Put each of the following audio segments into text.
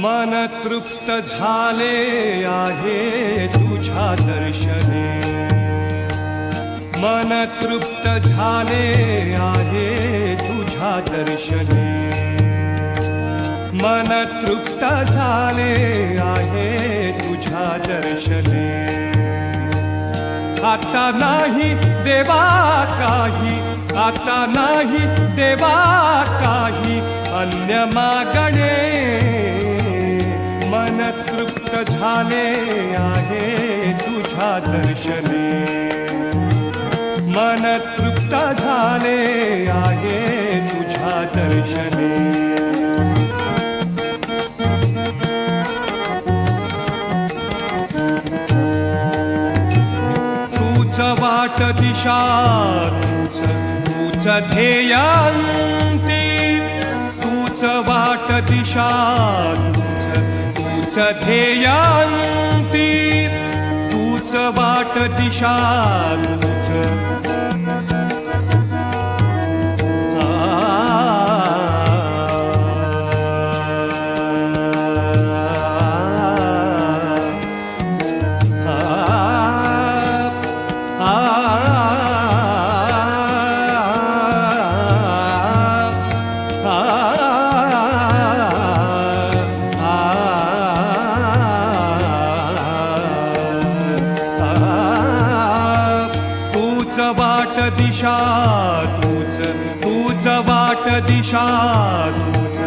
मन तृप्त झाले आहे तुझ्या दर्शने, मन तृप्त झाले आहे तुझ्या दर्शने, मन तृप्त झाले आहे तुझ्या दर्शने। आता नाही देवा काही, आता नाही देवा काही अन्य मागणे, मन तृप्त झाले आहे तुझ्या दर्शने, मन तृप्त झाले आहे तुझ्या दर्शने। तूच वाट दिशा, तूच ध्येयांती, तूच वाट दिशा, तूच ध्येयांती, तूच वाट दिशा, तूच दिशा, तूच तूच वाट दिशा, तूच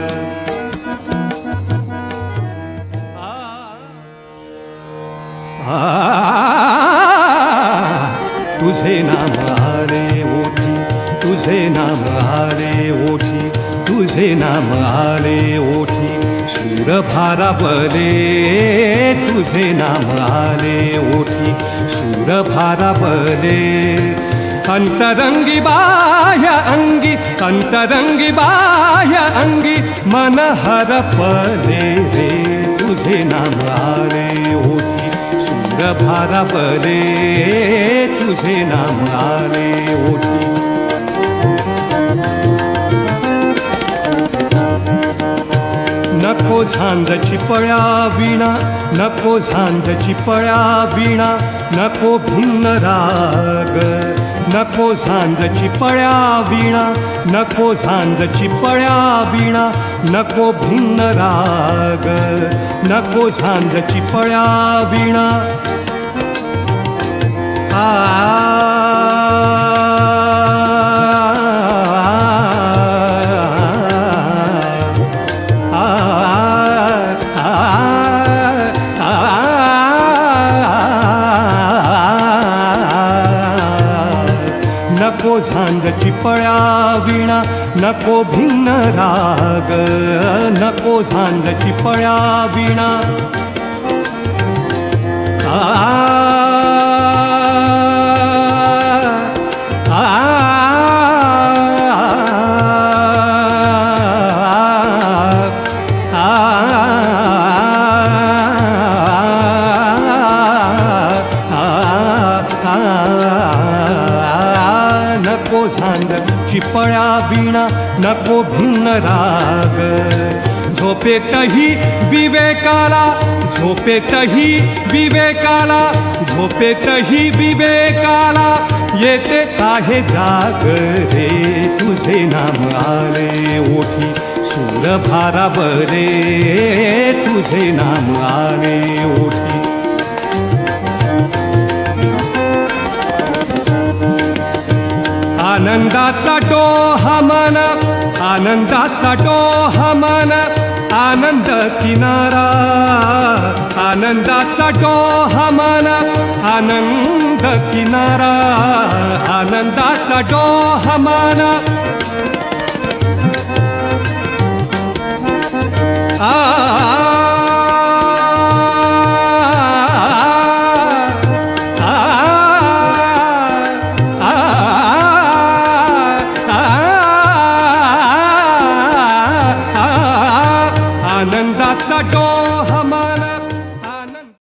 तुझे नाम आले ओठी, तुझे नाम आले ओठी, तुझे नाम आले ओठी, सूर भारावले तुझे नाम आले ओठी, सूर भारावले। अंतरंगी बाह्य अंगी, अंतरंगी बाह्य अंगी मन हरपले रे तुझे नाम आले ओठी, सूर भारावले तुझे नाम आले ओठी। नको झांजची पळ्या विणा, नको झांजची पळ्या विणा, नको भिन्न राग, नको झांजची पळ्या विणा, नको झांजची पळ्या विणा, नको भिन्न राग, नको झांजची पळ्या विणा। नको झांजची पळ्या विणा, नको भिन्न राग, नको झांजची पळ्या विणा। नको झांजची पळ्या विणा, नको भिन्न राग, झोपेतही विवेकाला, झोपेतही विवेकाला, झोपेतही विवेकाला येते आहे जाग रे तुझे नाम आले ओठी, सूर भारावले तुझे नाम आले ओठी। आनंदाचा डोहा मन, आनंदाचा डोहा मन, आनंद किनारा, आनंदाचा डोहा मन, आनंद किनारा, आनंदाचा डोहा मन। आ